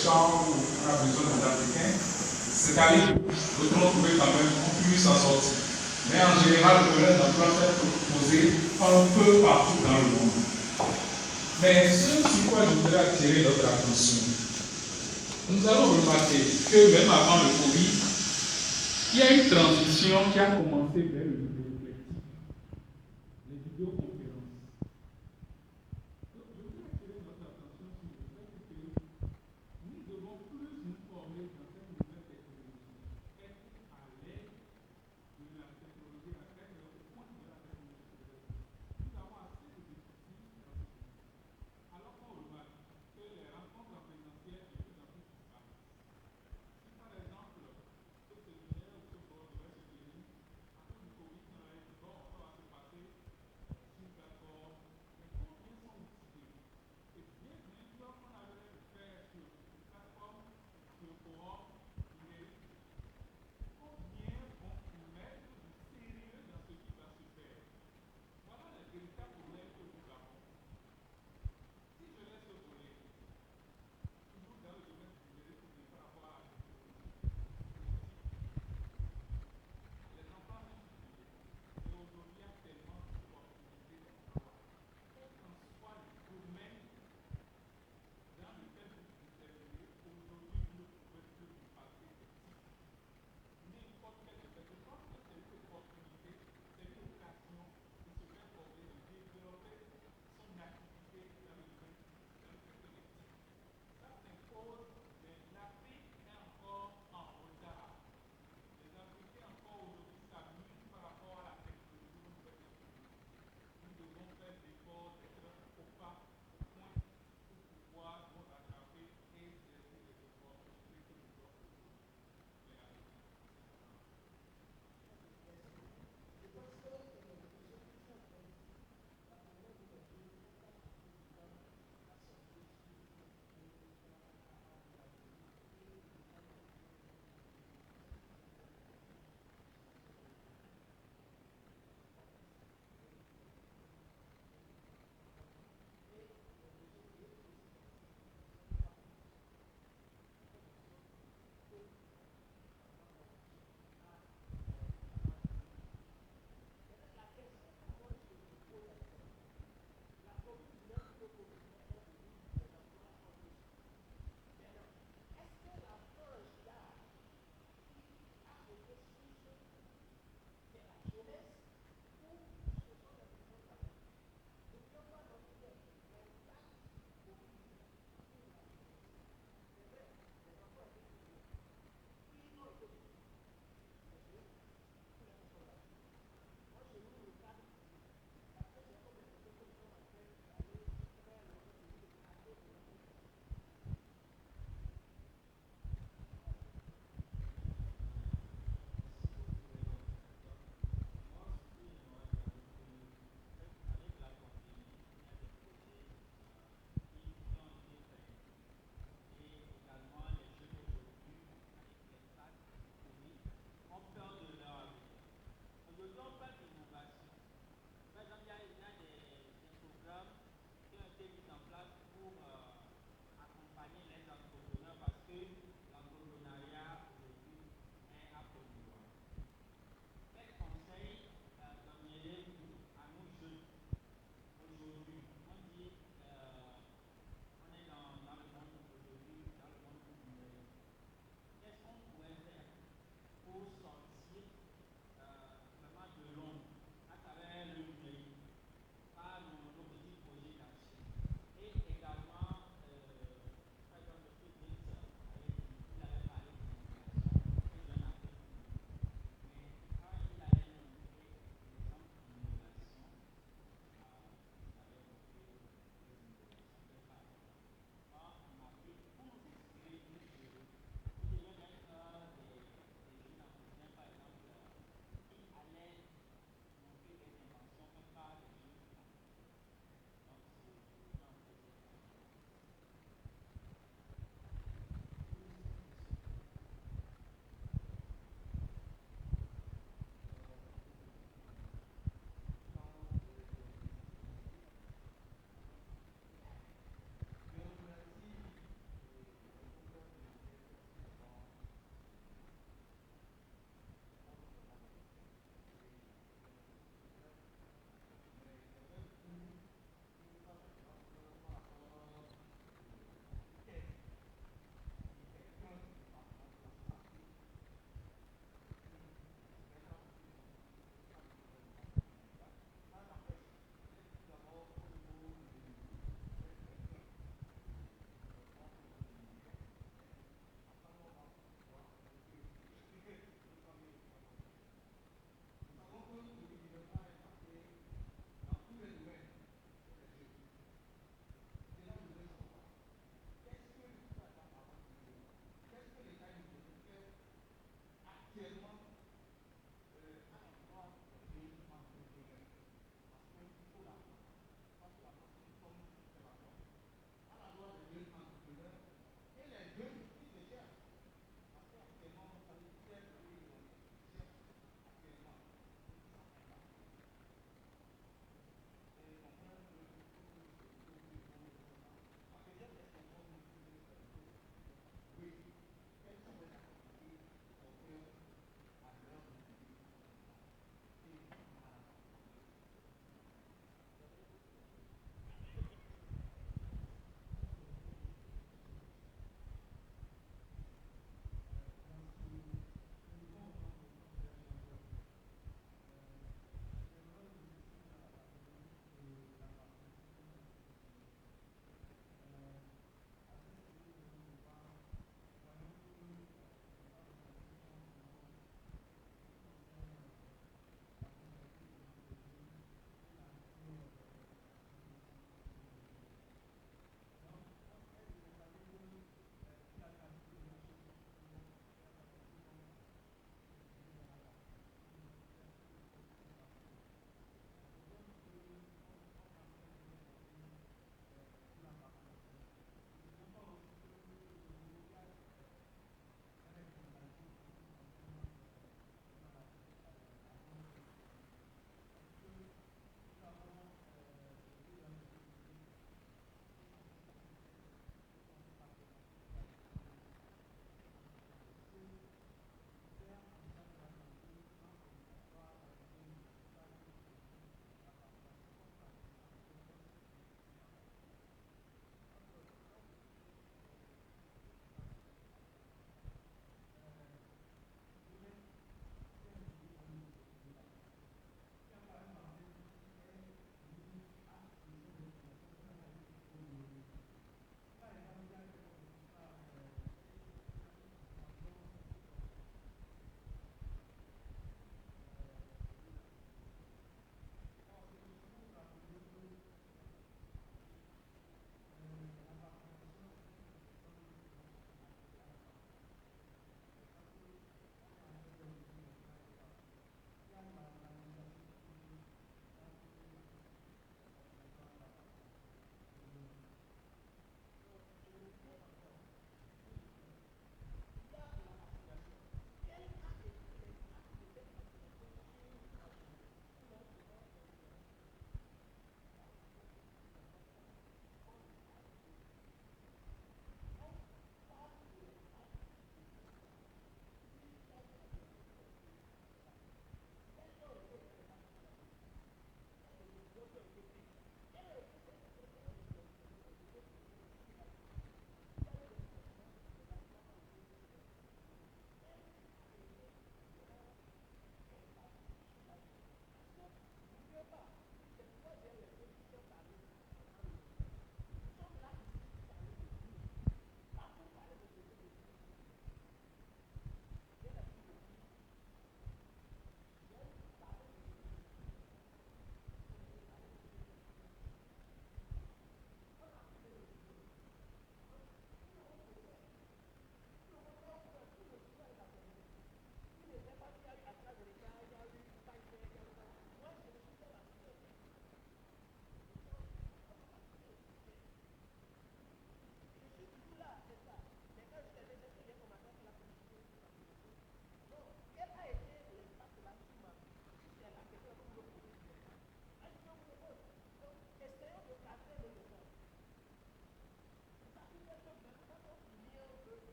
protection où on a besoin des Africains. Cette année, nous devons trouver quand même qu'on puisse s'en sortir. Mais en général, le problème d'emploi est posé un peu partout dans le monde. Mais ce sur quoi je voudrais attirer notre attention, nous allons remarquer que même avant le Covid, il y a une transition qui a commencé vers le vidéo collectif, les vidéoconférences. Donc, je voudrais attirer notre attention sur le fait que nous devons plus nous former dans cette nouvelle technologie, être à l'aide de la technologie, à être au point de la technologie. Nous avons assez de défis dans ce pays. Alors qu'on remarque que les rencontres en présentiel de plus en plus disparaissent. Si par exemple, ce séminaire ou ce cours devait se tenir à cause du Covid,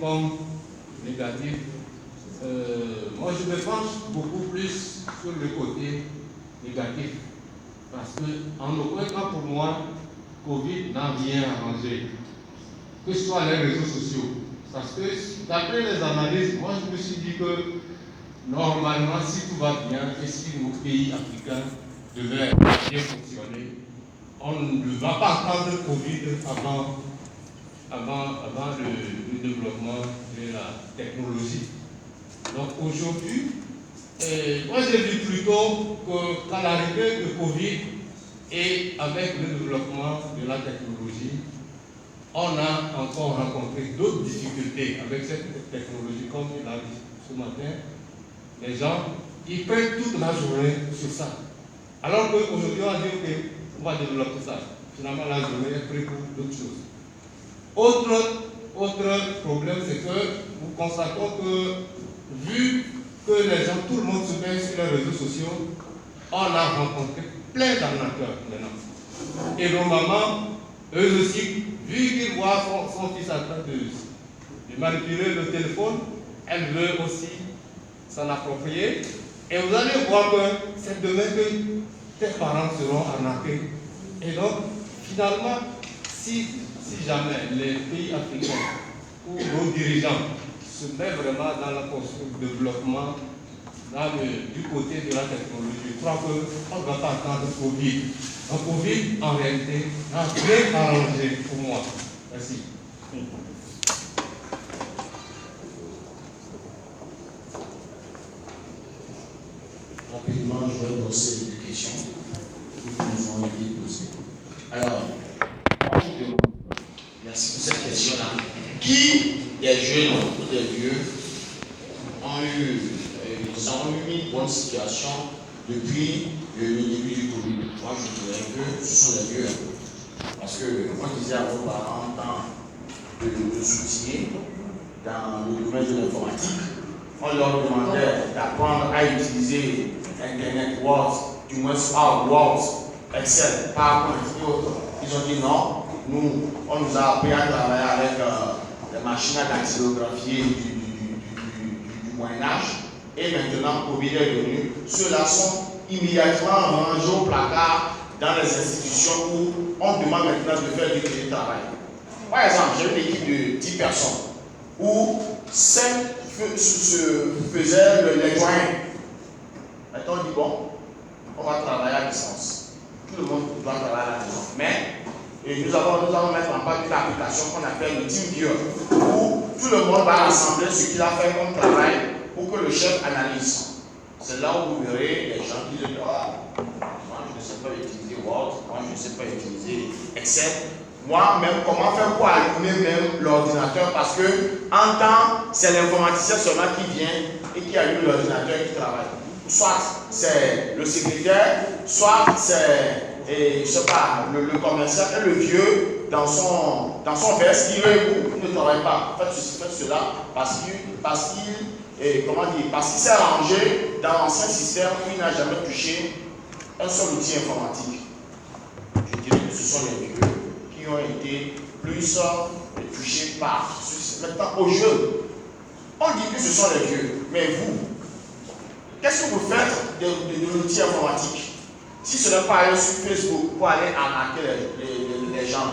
comme négatif. Moi, je me penche beaucoup plus sur le côté négatif. Parce que, en aucun cas pour moi, Covid n'a rien arrangé. Que ce soit les réseaux sociaux. Parce que, d'après les analyses, moi je me suis dit que, normalement, si tout va bien et si nos pays africains devaient bien fonctionner, on ne va pas prendre le Covid avant le développement de la technologie. Donc aujourd'hui, moi j'ai vu plutôt qu'à l'arrivée de Covid et avec le développement de la technologie, on a encore rencontré d'autres difficultés avec cette technologie, comme il a dit ce matin. Les gens, ils prennent toute la journée sur ça. Alors qu'aujourd'hui, on va dire qu'on va développer ça. Finalement, la journée est prise pour d'autres choses. Autre problème, c'est que nous constatons que, vu que les gens, tout le monde se met sur les réseaux sociaux, on a rencontré plein d'arnaqueurs maintenant. Et nos mamans, eux aussi, vu qu'ils voient son fils en train de manipuler le téléphone, elles veulent aussi s'en approprier. Et vous allez voir que c'est demain que tes parents seront arnaqués. Et donc, finalement, si jamais les pays africains ou nos dirigeants se mettent vraiment dans la construction du développement, du côté de la technologie, je crois qu'on ne va pas attendre le Covid. Le Covid, en réalité, a bien arrangé pour moi. Merci. Rapidement, je vais brosser les questions qui nous ont été posées. Alors, merci pour cette question-là. Qui des jeunes ou des vieux ont eu une bonne situation depuis le début du Covid? Moi, je dirais que ce sont les vieux. Parce que moi, je disais à vos parents, en temps de soutien dans le domaine de l'informatique, on leur demandait d'apprendre à utiliser Internet, Word, du moins Word, Excel, PowerPoint et autres. Ils ont dit non, nous, on nous a appris à travailler avec les machines à dactylographier du Moyen-Âge. Et maintenant, Covid est venu. Ceux-là sont immédiatement rangés au placard dans les institutions où on demande maintenant de faire du télétravail. Par exemple, j'ai une équipe de 10 personnes où 5 se faisaient les doyens. Maintenant, on dit bon, on va travailler à distance. Tout le monde doit travailler à la maison. Mais nous allons mettre en place une application qu'on appelle le TeamViewer, où tout le monde va rassembler ce qu'il a fait comme travail pour que le chef analyse. C'est là où vous verrez les gens qui disent moi je ne sais pas utiliser Word, moi je ne sais pas utiliser Excel. Moi-même, comment faire pour allumer même l'ordinateur? Parce que en temps, c'est l'informaticien seulement qui vient et qui allume l'ordinateur et qui travaille. Soit c'est le secrétaire, soit c'est je sais pas, le commercial et le vieux dans son veste qui ne travaille pas. Faites ceci, faites cela, parce qu'il s'est rangé dans l'ancien système où il n'a jamais touché un seul outil informatique. Je dirais que ce sont les vieux qui ont été plus touchés par ceci. Maintenant, aux jeunes, on dit que ce sont les vieux, mais vous, qu'est-ce que vous faites de l'outil informatique? Si ce n'est pas aller sur Facebook pour aller arnaquer les gens,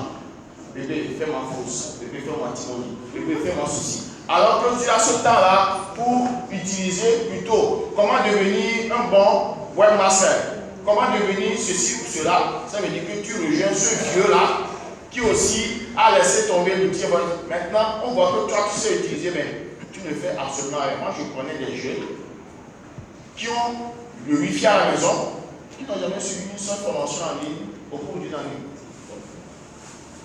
bébé, fais-moi fausse, bébé, fais-moi timoni, bébé, fais-moi ceci. Alors que tu as ce temps-là pour utiliser plutôt comment devenir un bon webmaster, comment devenir ceci ou cela, ça veut dire que tu rejoins ce vieux-là qui aussi a laissé tomber l'outil. Maintenant, on voit que toi, tu sais utiliser, mais tu ne fais absolument rien. Moi, je connais des jeunes qui ont le Wi-Fi à la maison, qui n'ont jamais suivi une seule formation en ligne au cours d'une année.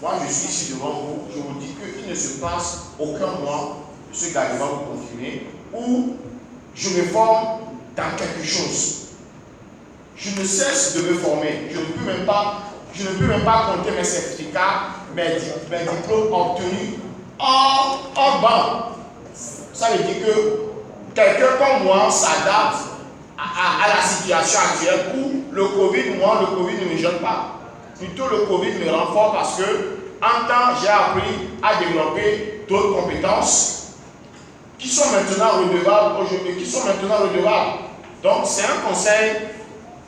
Moi, je suis ici devant vous, je vous dis qu'il ne se passe aucun mois, M. Gagné va vous confirmer, où je me forme dans quelque chose. Je ne cesse de me former. Je ne peux même pas compter mes certificats, mes diplômes obtenus hors banc. Ça veut dire que quelqu'un comme moi s'adapte à la situation actuelle où le Covid ne me gêne pas. Plutôt le Covid me rend fort parce que en temps, j'ai appris à développer d'autres compétences qui sont maintenant redevables aujourd'hui, qui sont maintenant redevables. Donc, c'est un conseil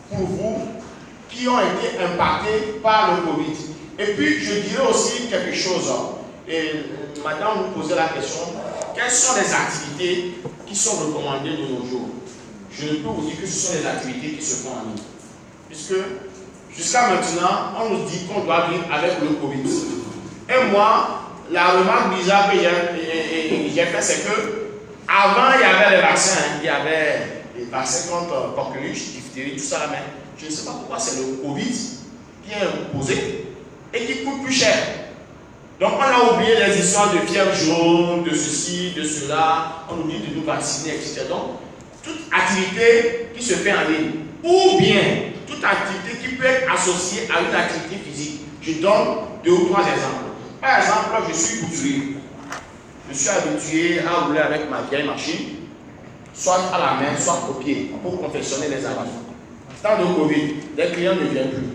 pour vous qui ont été impactés par le Covid. Et puis, je dirais aussi quelque chose. Et madame vous posait la question, quelles sont les activités qui sont recommandées de nos jours? Je ne peux vous dire que ce sont les activités qui se font en ligne. Puisque, jusqu'à maintenant, on nous dit qu'on doit vivre avec le Covid. Et moi, la remarque bizarre que j'ai faite, c'est que avant, il y avait les vaccins. Il y avait les vaccins contre coqueluche, diphtérie, tout ça. Mais je ne sais pas pourquoi c'est le Covid qui est imposé et qui coûte plus cher. Donc, on a oublié les histoires de fièvre jaune, de ceci, de cela. On nous dit de nous vacciner, etc. Donc, toute activité qui se fait en ligne, ou bien toute activité qui peut être associée à une activité physique. Je donne 2 ou 3 exemples. Par exemple, je suis couturier. Je suis habitué à rouler avec ma vieille machine, soit à la main, soit au pied, pour confectionner les habits. Temps de Covid, les clients ne viennent plus.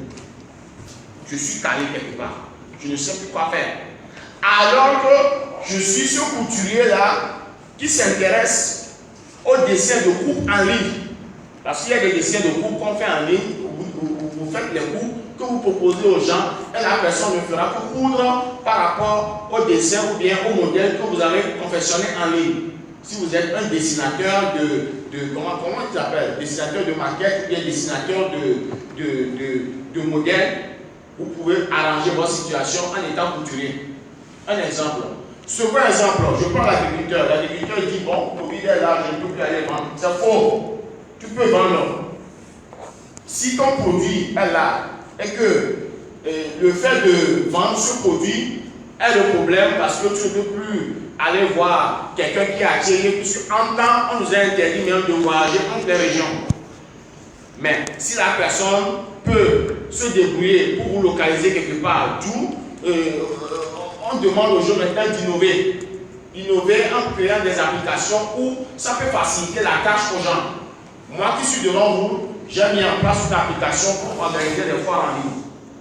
Je suis calé quelque part. Je ne sais plus quoi faire. Alors que je suis ce couturier-là qui s'intéresse au dessin de coupe en ligne. Parce qu'il y a des dessins de coupe qu'on fait en ligne, vous faites les coupes que vous proposez aux gens et la personne ne fera que coudre par rapport au dessin ou bien au modèle que vous avez confectionné en ligne. Si vous êtes un dessinateur comment il s'appelle? Dessinateur de maquette ou bien dessinateur de modèle, vous pouvez arranger votre situation en étant couturier. Un exemple. Second exemple, je prends l'agriculteur. L'agriculteur dit, bon, Covid est là, je ne peux plus aller vendre. C'est faux. Tu peux vendre. Si ton produit est là et que le fait de vendre ce produit est le problème parce que tu ne peux plus aller voir quelqu'un qui est attiré, puisque en temps, on nous a interdit même de voyager entre les régions. Mais si la personne peut se débrouiller pour vous localiser quelque part, d'où on demande aux gens maintenant d'innover. Innover en créant des applications où ça peut faciliter la tâche aux gens. Moi qui suis devant vous, j'ai mis en place une application pour organiser des foires en ligne.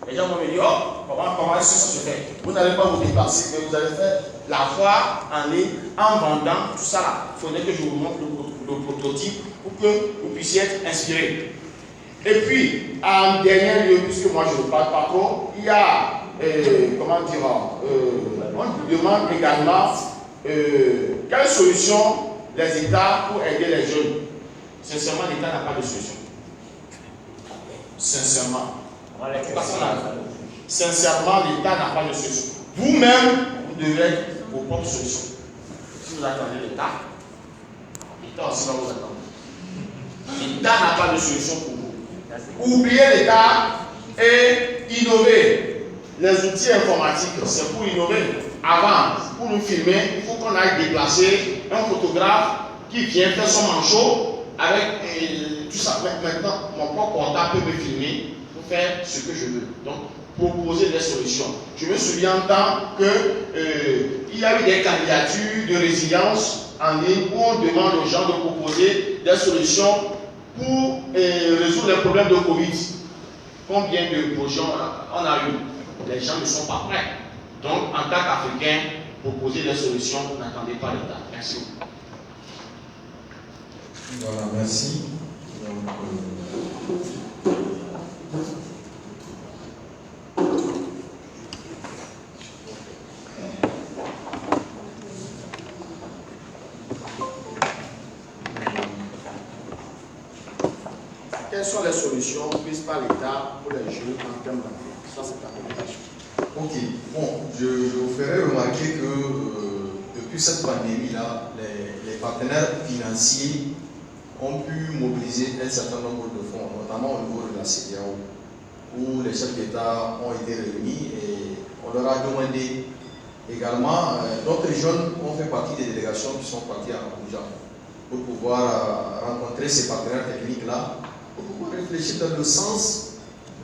Les gens vont me dire, oh, comment est-ce que ça se fait? Vous n'allez pas vous déplacer, mais vous allez faire la foire en ligne en vendant tout ça là. Il faudrait que je vous montre le prototype pour que vous puissiez être inspiré. Et puis, en dernier lieu, puisque moi je ne parle pas trop, il y a, on demande également quelle solution les États pour aider les jeunes. Sincèrement, l'État n'a pas de solution. Sincèrement. Sincèrement, l'État n'a pas de solution. Vous-même, vous devez être vos propres solutions. Si vous attendez l'État, l'État aussi va vous attendre. L'État n'a pas de solution pour vous. Oubliez l'État et innover. Les outils informatiques, c'est pour innover. Avant, pour nous filmer, il faut qu'on aille déplacer un photographe qui vient faire son manchot avec tout ça. Maintenant, mon propre portable peut me filmer pour faire ce que je veux. Donc, proposer des solutions. Je me souviens en temps qu'il y a eu des candidatures de résilience en ligne où on demande aux gens de proposer des solutions pour résoudre les problèmes de Covid. Combien de projets on a eu? Les gens ne sont pas prêts. Donc, en tant qu'Africain, proposer des solutions, n'attendez pas l'État. Merci. Voilà, merci. Quelles sont les solutions prises par l'État pour les jeunes en termes d'emploi? Ça, c'est la première question. Ok, bon, je vous ferai remarquer que depuis cette pandémie-là, les partenaires financiers ont pu mobiliser un certain nombre de fonds, notamment au niveau de la CEDEAO, où les chefs d'État ont été réunis et on leur a demandé également, d'autres jeunes ont fait partie des délégations qui sont parties à Abuja pour pouvoir rencontrer ces partenaires techniques-là, pour pouvoir réfléchir dans le sens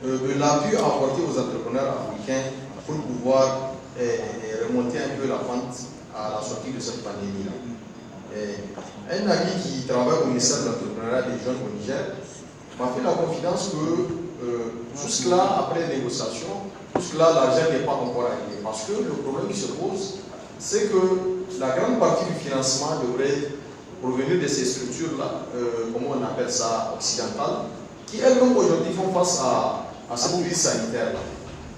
de l'appui apporté aux entrepreneurs africains pour pouvoir remonter un peu la pente à la sortie de cette pandémie-là. Un ami qui travaille au ministère de l'entrepreneuriat des jeunes au Niger m'a fait la confidence que jusque-là, après négociation, jusque-là, l'argent n'est pas encore arrivé. Parce que le problème qui se pose, c'est que la grande partie du financement devrait provenir de ces structures-là, comment on appelle ça, occidentales, qui elles-mêmes aujourd'hui font face à cette crise sanitaire-là.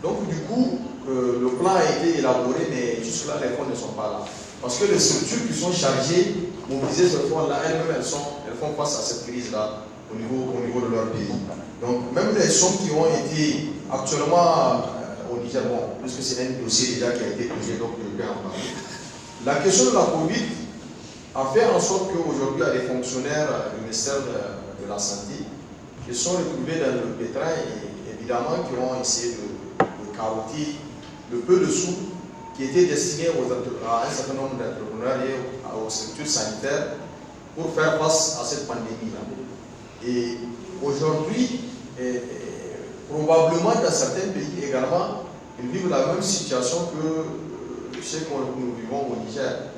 Donc du coup, le plan a été élaboré, mais jusque-là, les fonds ne sont pas là. Parce que les structures qui sont chargées, mobiliser ce fonds-là, elles-mêmes, elles font face à cette crise-là au niveau de leur pays. Donc même les sommes qui ont été actuellement au Niger, bon, puisque c'est un dossier déjà qui a été posé, donc je peux en parler. La question de la Covid a fait en sorte qu'aujourd'hui, il y a des fonctionnaires du ministère de la Santé qui sont retrouvés dans le pétrin et évidemment qui ont essayé de carotter le peu de sous qui étaient destinés à un certain nombre d'entrepreneurs et aux structures sanitaires pour faire face à cette pandémie-là. Et aujourd'hui, probablement dans certains pays également, ils vivent la même situation que ce que nous vivons au Niger.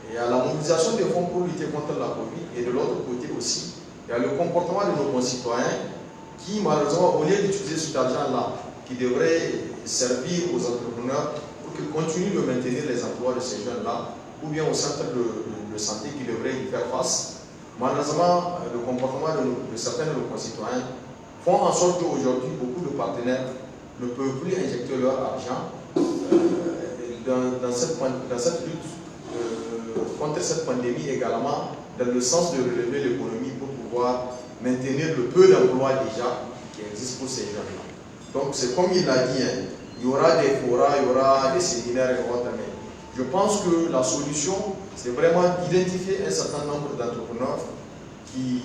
Il y a la mobilisation des fonds pour lutter contre la Covid et de l'autre côté aussi, il y a le comportement de nos concitoyens qui, malheureusement, au lieu d'utiliser cet argent-là, qui devrait servir aux entrepreneurs pour qu'ils continuent de maintenir les emplois de ces jeunes-là, ou bien au centre de santé qui devrait y faire face, malheureusement, le comportement de certains de nos concitoyens font en sorte qu'aujourd'hui, beaucoup de partenaires ne peuvent plus injecter leur argent dans cette lutte contre cette pandémie également, dans le sens de relever l'économie pour pouvoir maintenir le peu d'emplois déjà qui existent pour ces jeunes-là. Donc c'est comme il l'a dit, hein, il y aura des forats, il y aura des séminaires et autres, mais je pense que la solution, c'est vraiment d'identifier un certain nombre d'entrepreneurs qui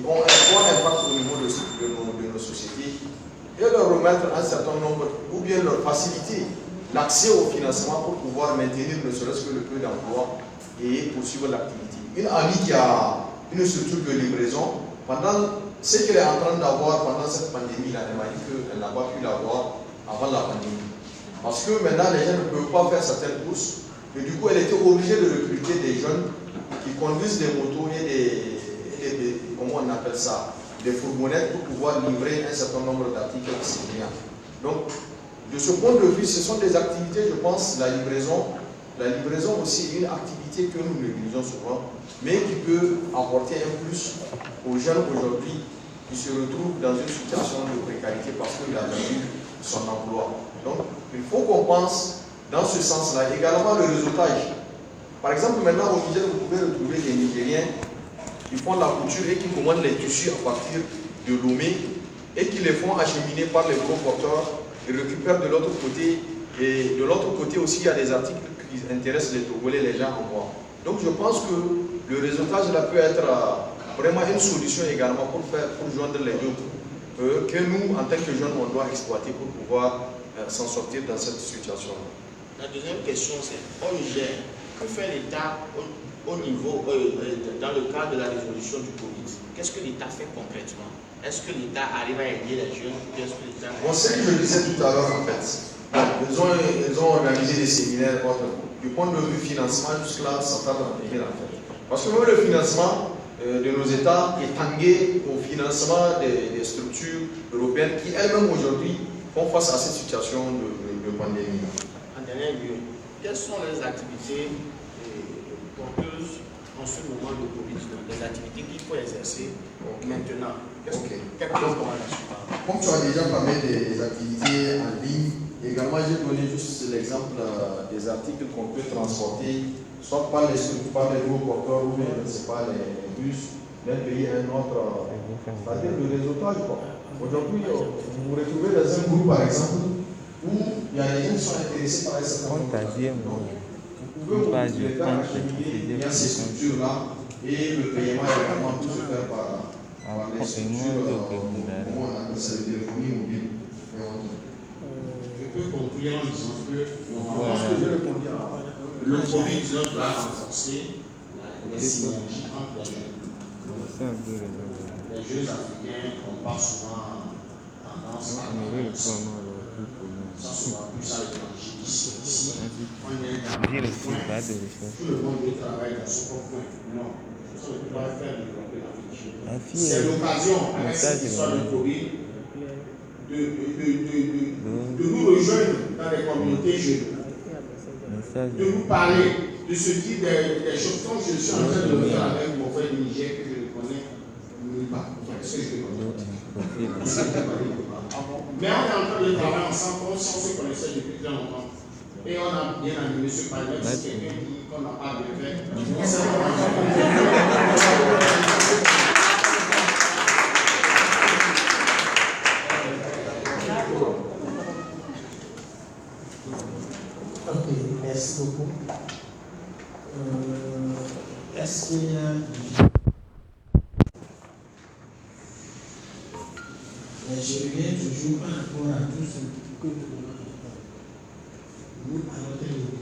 ont un fort impact au niveau de nos sociétés et leur remettre un certain nombre, ou bien leur faciliter l'accès au financement pour pouvoir maintenir ne serait-ce que le peu d'emplois et poursuivre l'activité. Une amie qui a une structure de livraison, pendant ce qu'elle est en train d'avoir pendant cette pandémie, elle m'a dit qu'elle n'a pas pu l'avoir avant la pandémie. Parce que maintenant, les gens ne peuvent pas faire certaines courses, et du coup, elle était obligée de recruter des jeunes qui conduisent des motos et comment on appelle ça, des fourgonnettes pour pouvoir livrer un certain nombre d'articles syriens. Donc, de ce point de vue, ce sont des activités, je pense, la livraison aussi est une activité que nous négligeons souvent, mais qui peut apporter un plus aux jeunes aujourd'hui qui se retrouvent dans une situation de précarité parce qu'il a perdu son emploi. Donc, il faut qu'on pense dans ce sens-là. Également, le réseautage. Par exemple, maintenant au Niger, vous pouvez retrouver des Nigériens qui font la couture et qui commandent les tissus à partir de Lomé et qui les font acheminer par les gros porteurs et récupèrent de l'autre côté. Et de l'autre côté aussi, il y a des articles qui intéressent les Togolais, les gens envoient. Donc je pense que le réseautage là peut être vraiment une solution également pour joindre les deux que nous, en tant que jeunes, on doit exploiter pour pouvoir s'en sortir dans cette situation. La deuxième question, c'est au Niger, que fait l'État au niveau, dans le cadre de la résolution du Covid? Qu'est-ce que l'État fait concrètement? Est-ce que l'État arrive à aider les jeunes? Bon, c'est ce que je disais tout à l'heure en fait. Ils ont organisé des séminaires. Du point de vue financement, jusque-là, ça tarde à venir en fait. Parce que même le financement de nos États est tangué au financement des structures européennes qui elles-mêmes aujourd'hui font face à cette situation de pandémie. En dernier lieu, quelles sont les activités porteuses en ce moment de Covid-19, les activités qu'il faut exercer maintenant? Quelles recommandations? Comme tu as déjà parlé des activités en ligne, également j'ai donné juste l'exemple des articles qu'on peut transporter, soit par les gros porteurs ou bien pas les bus d'un pays à un autre. C'est-à-dire le réseautage. Aujourd'hui, vous vous retrouvez dans un groupe par exemple où il y a des gens qui sont intéressés par un certain nombre de vous pouvez les faire acheminer via ces structures-là et le paiement également peut se faire par les structures, comment on appelle ça, le téléphonie mobile. Je peux conclure en disant que le Covid-19 va renforcer les synergies entre les jeunes. Les jeux africains, on parle souvent tendance à ça sera plus à l'étranger ici. On est dans le point, tout le monde veut travailler dans son propre coin. Non, ça ne peut pas faire développer l'Afrique. C'est l'occasion, avec cette histoire de Covid, de nous rejoindre dans les communautés jeunes, de nous parler de se dire des choses comme je suis en train de le faire avec mon frère du Niger que je ne connais nulle part. Est-ce que je le connais? Mais on est en train de travailler ensemble comme si on se connaissait depuis très longtemps. Et on a bien animé ce panel. Si quelqu'un dit qu'on n'a pas bien fait, ok, merci beaucoup. Est-ce qu'il y a... Je reviens toujours par rapport à tout ce que nous à notre niveau.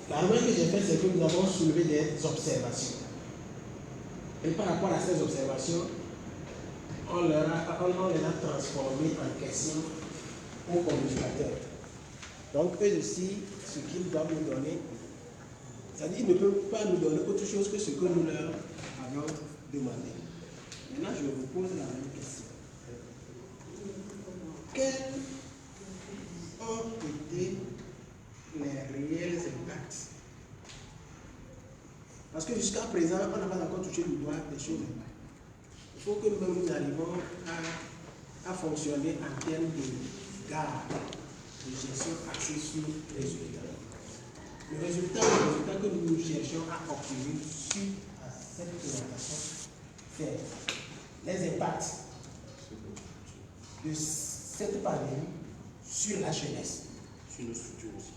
La remarque que j'ai faite, c'est que nous avons soulevé des observations. Et par rapport à ces observations, on les a transformées en questions aux communicateurs. Donc, eux aussi, ce qu'ils doivent nous donner, c'est-à-dire qu'ils ne peuvent pas nous donner autre chose que ce que nous leur avons demandé. Maintenant, je vous pose la même question. Quels ont été les réels impacts? Parce que jusqu'à présent, on n'a pas encore touché le doigt des choses impacts. Il faut que nous arrivons à fonctionner en termes de garde, de gestion axée sur les résultats. Le résultat que nous cherchons à obtenir suite à cette présentation, c'est les impacts de cette pandémie sur la jeunesse. Sur nos structures aussi.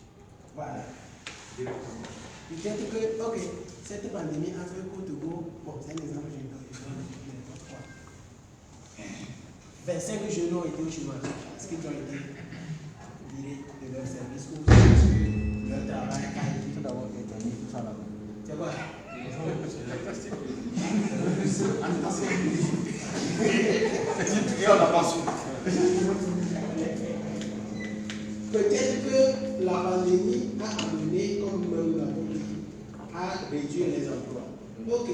Voilà. Peut-être que, ok, cette pandémie a fait qu'au Togo, bon, c'est un exemple, je donne n'importe quoi. 25 jeunes ont été au chômage. Est-ce qu'ils ont été virés de leur service ou leur travail a été tout d'abord étonné, tout ça là-bas? C'est quoi? Peut-être que la pandémie a amené, comme nous l'avons dit, à réduire les emplois. Ok.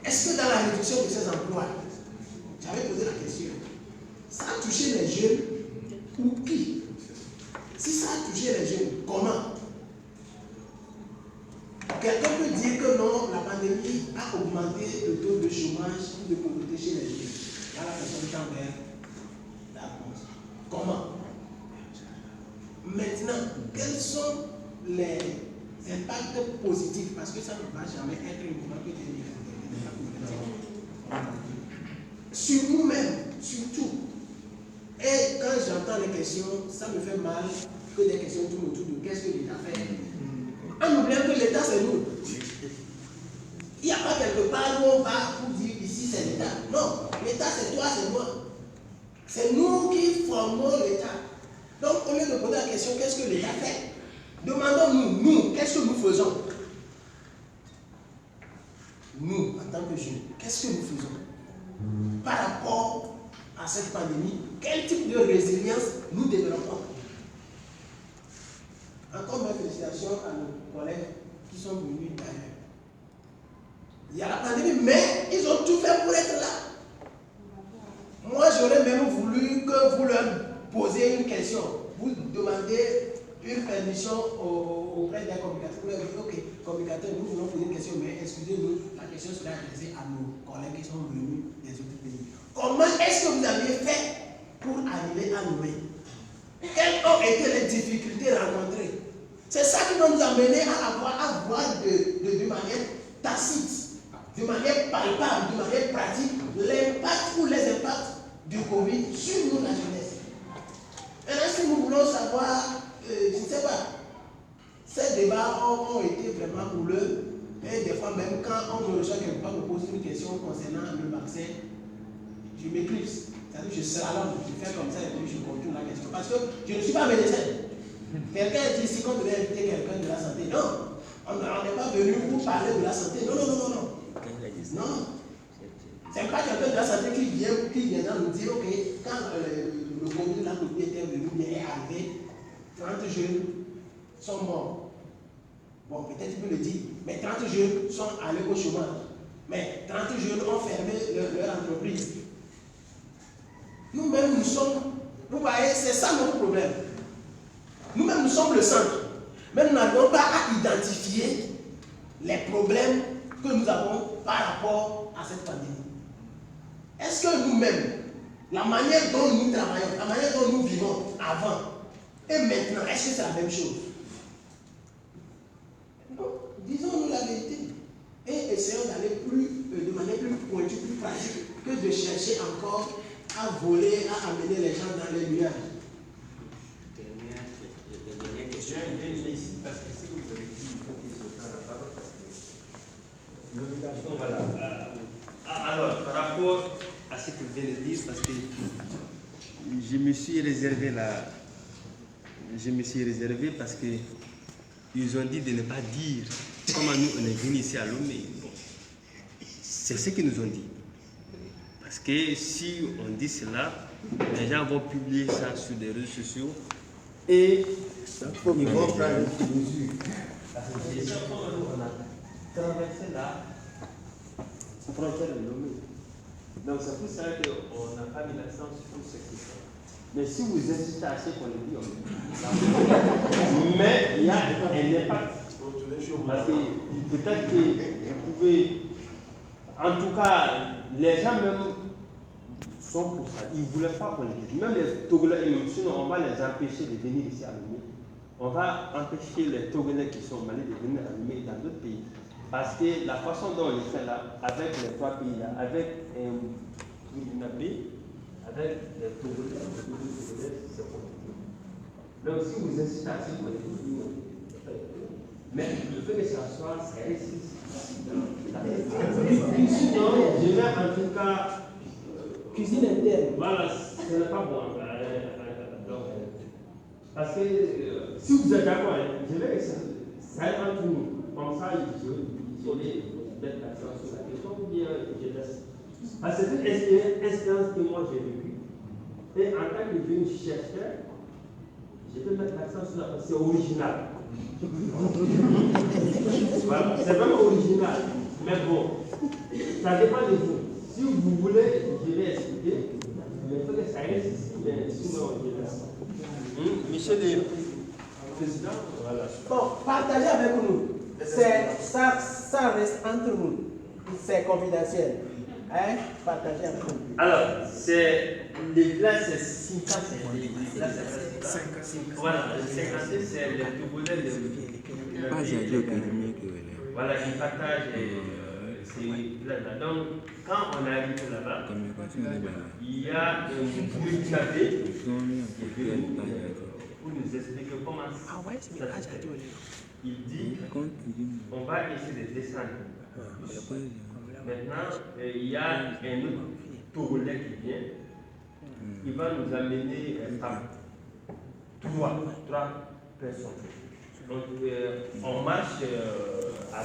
Est-ce que dans la réduction de ces emplois, j'avais posé la question, ça a touché les jeunes ou qui? Si ça a touché les jeunes, comment? Quelqu'un peut dire que non, la pandémie a augmenté le taux de chômage ou de pauvreté chez les jeunes. Là, la personne tend vers la réponse. Comment? Maintenant, quels sont les impacts positifs? Parce que ça ne va jamais être uniquement que des impacts négatifs. Sur nous-mêmes, surtout. Et quand j'entends les questions, ça me fait mal que des questions tournent autour de qu'est-ce que l'État fait. On oublie que l'État, c'est nous. Il n'y a pas quelque part où on va pour dire ici c'est l'État. Non, l'État c'est toi, c'est moi. C'est nous qui formons l'État. Donc au lieu de poser la question qu'est-ce que l'État fait, demandons-nous, nous, qu'est-ce que nous faisons? Nous, en tant que jeunes, qu'est-ce que nous faisons par rapport à cette pandémie? Quel type de résilience nous développons? Encore mes félicitations à nos collègues qui sont venus d'ailleurs. Il y a la pandémie, mais ils ont tout fait pour être là. Moi, j'aurais même voulu que vous leur posiez une question. Vous demandez une permission auprès des communicateurs. Vous leur dites, ok, communicateurs, nous voulons poser une question, mais excusez-nous, la question sera adressée à nos collègues qui sont venus des autres pays. Comment est-ce que vous avez fait pour arriver à Noué? Quelles ont été les difficultés rencontrées? C'est ça qui va nous amener à voir de manière tacite, de manière palpable, de manière pratique, l'impact ou les impacts du Covid sur nous, la jeunesse. Maintenant, si nous voulons savoir, je ne sais pas, ces débats ont été vraiment houleux, et des fois même quand on me reçoit quelque part, me pose une question concernant le vaccin, je m'éclipse. C'est-à-dire que je slalome, je fais comme ça et puis je contourne la question. Parce que je ne suis pas médecin. Quelqu'un dit ici qu'on devait inviter quelqu'un de la santé. Non, on n'est pas venu pour parler de la santé. Non. Non. C'est pas quelqu'un de la santé qui viendra nous dire, ok, quand le Covid, la Covid était venu, bien est arrivé, 30 jeunes sont morts. Bon, peut-être tu peux le dire, mais 30 jeunes sont allés au chômage. Mais 30 jeunes ont fermé leur entreprise. Nous-mêmes, nous sommes, vous voyez, c'est ça notre problème. Nous-mêmes, nous sommes le centre. Mais nous n'arrivons pas à identifier les problèmes que nous avons par rapport à cette pandémie. Est-ce que nous-mêmes, la manière dont nous travaillons, la manière dont nous vivons avant et maintenant, est-ce que c'est la même chose? Non, disons-nous la vérité. Et essayons d'aller de manière plus pointue, plus pratique, que de chercher encore à voler, à amener les gens dans les nuages. Dernière question. Ici, parce que si vous avez dit, il faut qu'il se prenne la parole. L'obligation, voilà. Alors, par rapport à ce que vous venez de dire, parce que je me suis réservé parce que ils ont dit de ne pas dire comment nous on est venus ici à Lomé. Bon, c'est ce qu'ils nous ont dit. Parce que si on dit cela, les gens vont publier ça sur des réseaux sociaux et ils vont prendre des mesures. Parce que déjà, on a traversé la frontière de Lomé. Donc c'est pour ça qu'on n'a pas mis l'accent sur cette question. Mais si vous insistez à ce qu'on le dit, on le dit. Mais il y a un impact. Parce que peut-être que vous pouvez. En tout cas, les gens même sont pour ça. Ils ne voulaient pas qu'on le dise. Même les Togolais, sinon on va les empêcher de venir ici à Lomé. On va empêcher les Togolais qui sont malades de venir à Lomé dans d'autres pays. Parce que la façon dont on le fait là, avec les trois pays là, avec Burkinabé, avec les Togolais, c'est compliqué. Donc si vous incitez à ce qu'on le dit, mais le fait que ça soit, ça réussisse. Sinon, je vais en tout cas. Cuisine interne. Voilà, ce n'est pas bon. Parce que si vous êtes d'accord, je vais essayer. Ça est entre nous. Comme ça, je vais mettre l'accent sur la question ou bien je laisse. Parce que c'est une expérience que moi j'ai vécue. Et en tant que jeune chercheur, je vais mettre l'accent sur la question. C'est original. Voilà, c'est vraiment original. Mais bon, ça dépend de vous. Si vous voulez, je vais expliquer. Mais il faut que ça reste ici. Mais sinon, je laisse. Monsieur le Président, voilà. Bon, partagez avec nous. Ça reste entre nous. C'est confidentiel. Hein? Partagez avec nous. Alors, les villages, c'est 50, voilà, le 50, c'est les Togolais de voilà, ils partagent ces villages-là. Donc, quand on arrive là-bas, il y a un Burkinabé qui est venu pour nous expliquer comment ça se fait. Il dit on va essayer de descendre. Maintenant, il y a un autre Togolais qui vient. Il va nous amener à trois personnes. Donc, on marche à